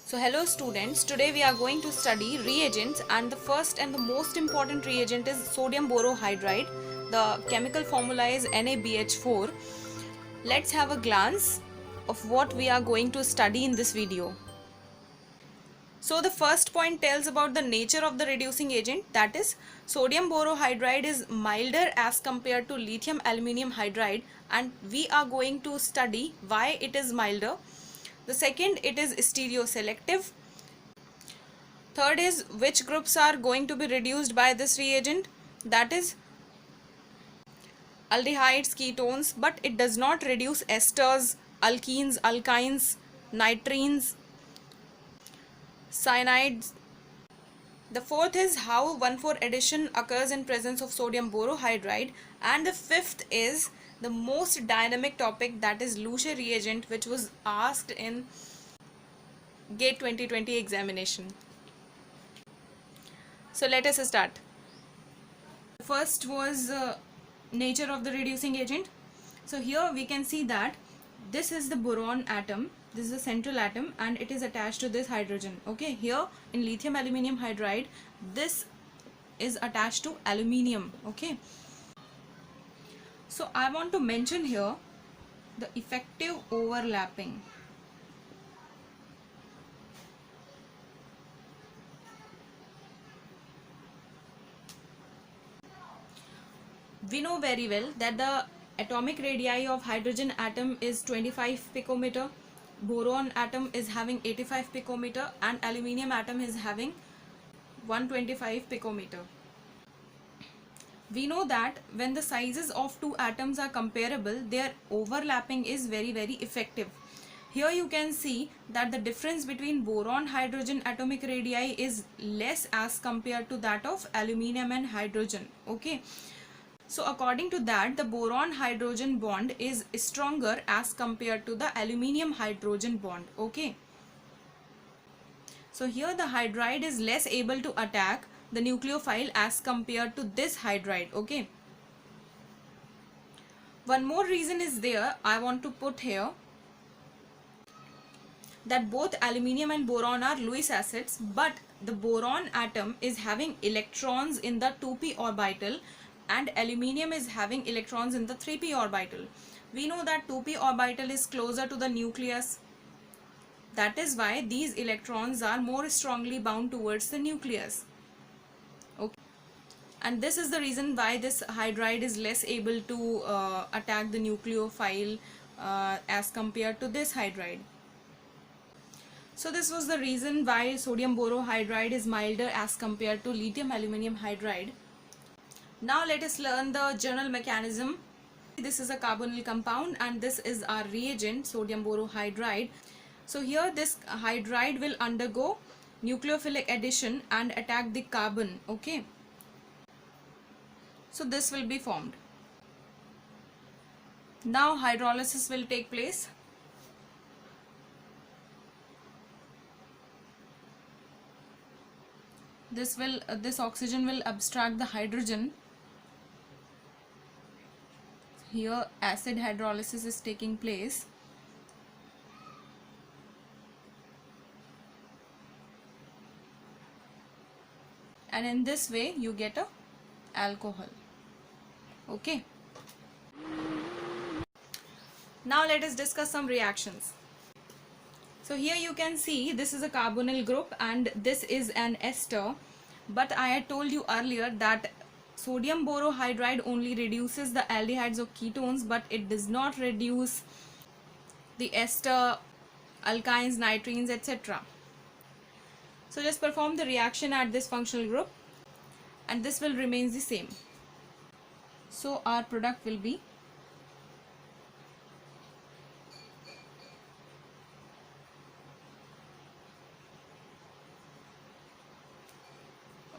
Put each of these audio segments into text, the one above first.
So hello students, today we are going to study reagents, and the first and the most important reagent is sodium borohydride. The chemical formula is NaBH4. Let's have a glance of what we are going to study in this video. So the first point tells about the nature of the reducing agent, that is sodium borohydride is milder as compared to lithium aluminium hydride, and we are going to study why it is milder. The second, it is stereoselective. Third is which groups are going to be reduced by this reagent, that is aldehydes, ketones, but it does not reduce esters, alkenes, alkynes, nitrines, cyanides. The fourth is how 1,4 addition occurs in presence of sodium borohydride, and the fifth is the most dynamic topic, that is Luce reagent, which was asked in GATE 2020 examination. So let us start. First was nature of the reducing agent. So here we can see that this is the boron atom, this is the central atom, and it is attached to this hydrogen. Okay, here in lithium aluminium hydride, this is attached to aluminium. Okay, so I want to mention here the effective overlapping. We know very well that the atomic radii of hydrogen atom is 25 picometer, boron atom is having 85 picometer, and aluminium atom is having 125 picometer. We know that when the sizes of two atoms are comparable, their overlapping is very effective. Here you can see that the difference between boron hydrogen atomic radii is less as compared to that of aluminium and hydrogen. Okay, so according to that, the boron hydrogen bond is stronger as compared to the aluminium hydrogen bond. Okay, so here the hydride is less able to attack the nucleophile as compared to this hydride. Okay, one more reason is there, I want to put here, that both aluminium and boron are Lewis acids, but the boron atom is having electrons in the 2p orbital and aluminium is having electrons in the 3p orbital. We know that 2p orbital is closer to the nucleus. That is why these electrons are more strongly bound towards the nucleus. Okay, and this is the reason why this hydride is less able to attack the nucleophile as compared to this hydride. So this was the reason why sodium borohydride is milder as compared to lithium aluminium hydride. Now let us learn the general mechanism. This is a carbonyl compound and this is our reagent, sodium borohydride. So here this hydride will undergo nucleophilic addition and attack the carbon. Okay, so this will be formed. Now hydrolysis will take place. This oxygen will abstract the hydrogen. Here acid hydrolysis is taking place. And in this way you get a alcohol. Okay. Now let us discuss some reactions. So here you can see this is a carbonyl group and this is an ester, but I had told you earlier that sodium borohydride only reduces the aldehydes or ketones, but it does not reduce the ester, alkynes, nitrines, etc. So just perform the reaction at this functional group and this will remain the same. So our product will be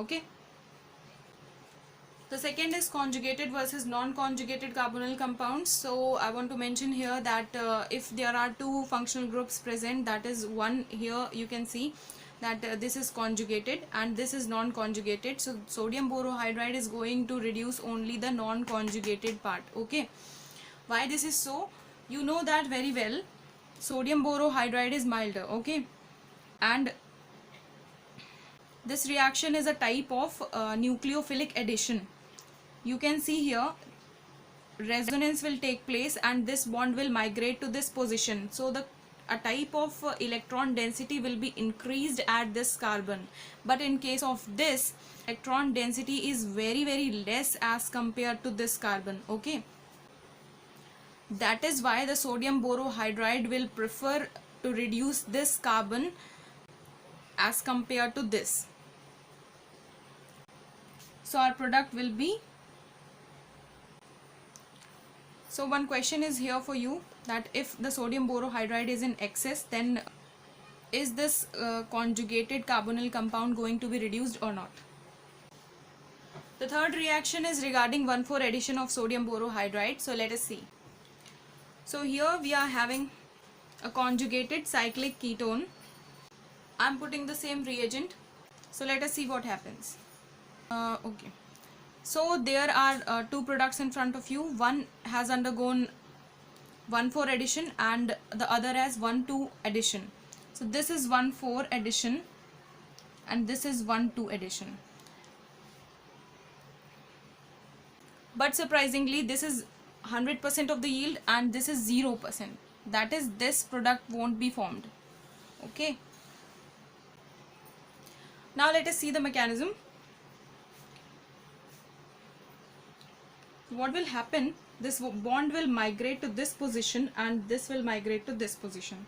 okay. The second is conjugated versus non-conjugated carbonyl compounds. So I want to mention here that if there are two functional groups present, that is one, here you can see that this is conjugated and this is non-conjugated. So sodium borohydride is going to reduce only the non-conjugated part. Okay, why this is so? You know that very well. Sodium borohydride is milder. Okay, and this reaction is a type of nucleophilic addition. You can see here resonance will take place and this bond will migrate to this position. So the a type of electron density will be increased at this carbon, but in case of this, electron density is very less as compared to this carbon. Okay, that is why the sodium borohydride will prefer to reduce this carbon as compared to this. So our product will be, so one question is here for you, that if the sodium borohydride is in excess, then is this conjugated carbonyl compound going to be reduced or not? The third reaction is regarding 1,4 addition of sodium borohydride. So let us see. So here we are having a conjugated cyclic ketone. I am putting the same reagent. So let us see what happens. Okay. So there are two products in front of you. One has undergone 1,4 addition and the other has 1,2 addition. So this is 1,4 addition and this is 1,2 addition. But surprisingly, this is 100% of the yield and this is 0%. That is, this product won't be formed. Okay. Now let us see the mechanism. What will happen? This bond will migrate to this position and this will migrate to this position.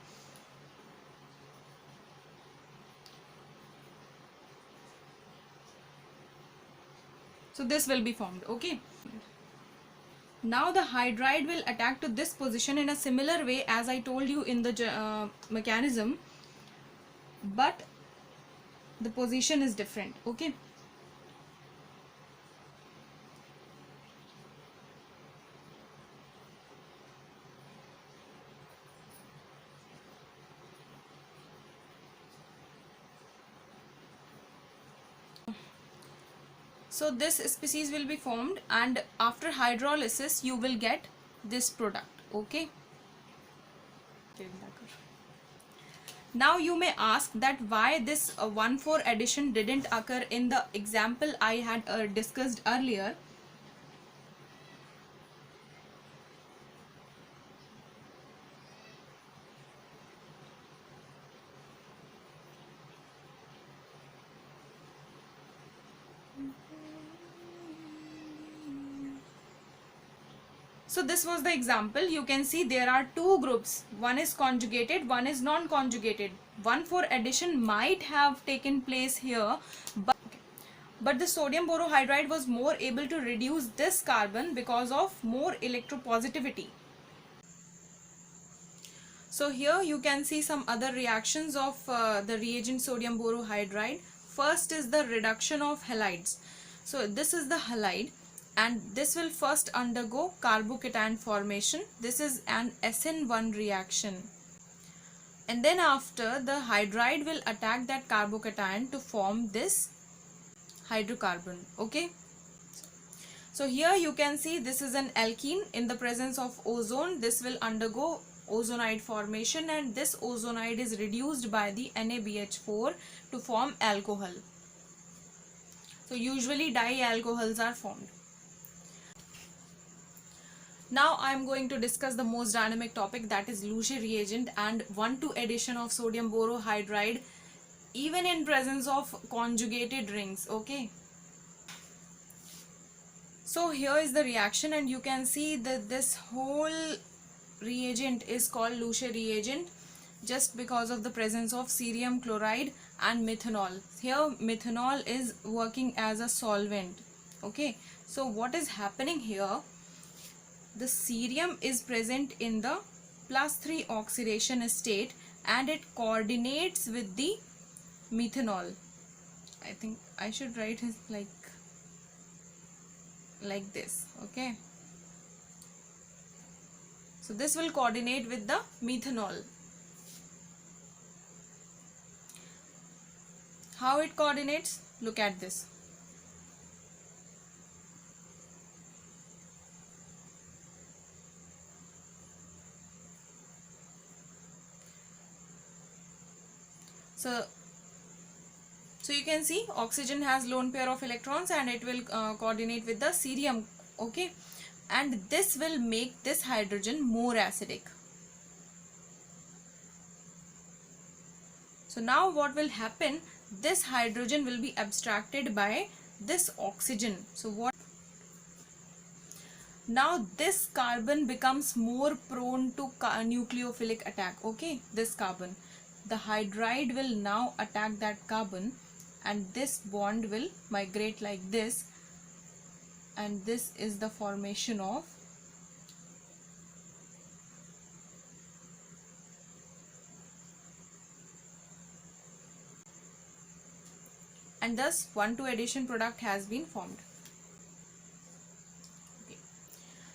So this will be formed. Okay. Now the hydride will attack to this position in a similar way as I told you in the mechanism, but the position is different. Okay. So this species will be formed and after hydrolysis you will get this product. Okay. Now you may ask that why this 1,4 addition didn't occur in the example I had discussed earlier. So this was the example. You can see there are two groups. One is conjugated, one is non-conjugated. 1,4 addition might have taken place here, but the sodium borohydride was more able to reduce this carbon because of more electropositivity. So here you can see some other reactions of the reagent sodium borohydride. First is the reduction of halides. So this is the halide, and this will first undergo carbocation formation. This is an SN1 reaction. And then after, the hydride will attack that carbocation to form this hydrocarbon. Okay. So here you can see this is an alkene. In the presence of ozone, this will undergo ozonide formation and this ozonide is reduced by the NaBH4 to form alcohol. So usually dialcohols are formed. Now I am going to discuss the most dynamic topic, that is Luche reagent and 1,2 addition of sodium borohydride even in presence of conjugated rings. Okay. So here is the reaction and you can see that this whole reagent is called Luche reagent just because of the presence of cerium chloride and methanol. Here methanol is working as a solvent. Okay. So what is happening here? The cerium is present in the +3 oxidation state and it coordinates with the methanol. I think I should write it like this. Okay. So this will coordinate with the methanol. How it coordinates? Look at this. So you can see oxygen has lone pair of electrons and it will coordinate with the cerium, okay, and this will make this hydrogen more acidic. So now what will happen, this hydrogen will be abstracted by this oxygen. So what, now this carbon becomes more prone to nucleophilic attack, okay, this carbon, the hydride will now attack that carbon and this bond will migrate like this, and this is the formation of and thus 1,2 addition product has been formed. Okay.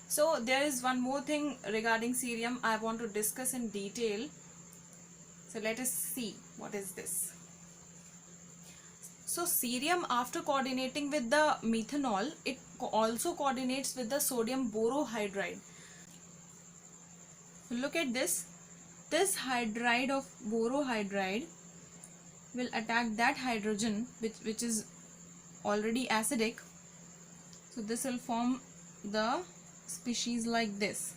So there is one more thing regarding cerium I want to discuss in detail. So let us see what is this. So cerium, after coordinating with the methanol, it also coordinates with the sodium borohydride. Look at this. This hydride of borohydride will attack that hydrogen which is already acidic. So this will form the species like this.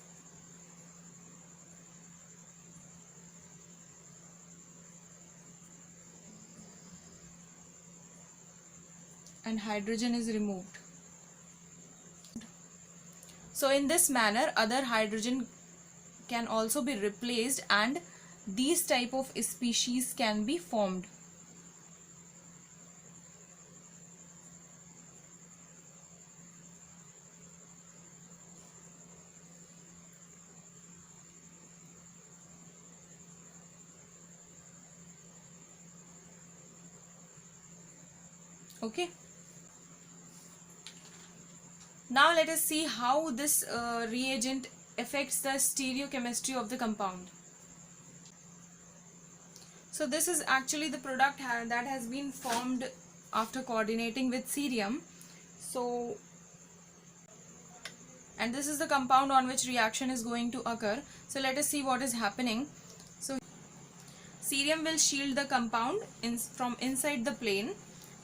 And hydrogen is removed. So in this manner other hydrogen can also be replaced and these type of species can be formed. Okay. Now let us see how this reagent affects the stereochemistry of the compound. So this is actually the product that has been formed after coordinating with cerium. So, and this is the compound on which reaction is going to occur. So let us see what is happening. So cerium will shield the compound from inside the plane,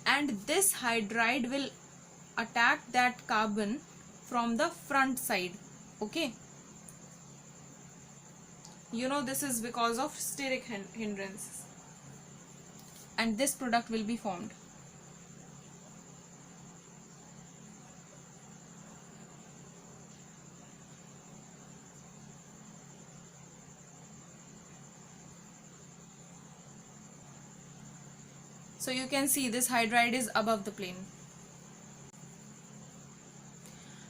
and this hydride will attack that carbon from the front side, okay. You know, this is because of steric hindrance, and this product will be formed. So you can see this hydride is above the plane.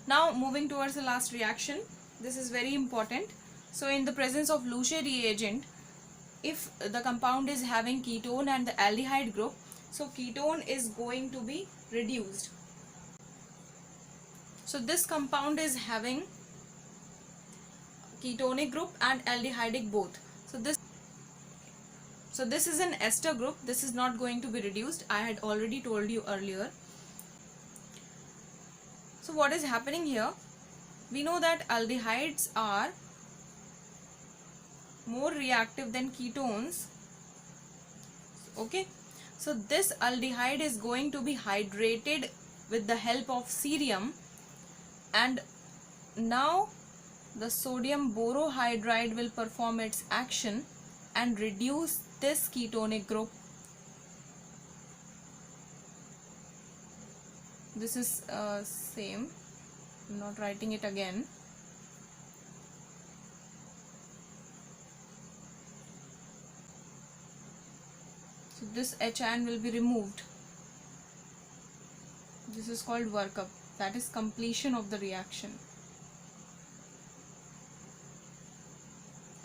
Now moving towards the last reaction, this is very important. So in the presence of Luche reagent, if the compound is having ketone and the aldehyde group, so ketone is going to be reduced. So this compound is having ketonic group and aldehydic both. So this is an ester group. This is not going to be reduced. I had already told you earlier. So what is happening here? We know that aldehydes are more reactive than ketones. Okay. So this aldehyde is going to be hydrated with the help of cerium, and now the sodium borohydride will perform its action and reduce this ketonic group. This is same, I'm not writing it again. So this H ion will be removed. This is called workup, that is completion of the reaction.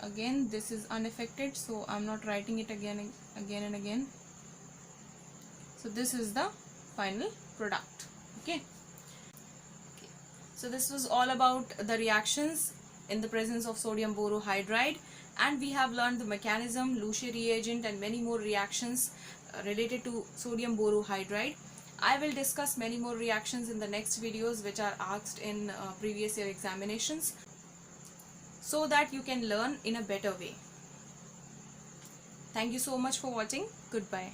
Again this is unaffected, so I'm not writing it again and again. So this is the final product. Okay. So this was all about the reactions in the presence of sodium borohydride, and we have learned the mechanism, Luche reagent, and many more reactions related to sodium borohydride. I will discuss many more reactions in the next videos which are asked in previous year examinations, so that you can learn in a better way. Thank you so much for watching. Goodbye.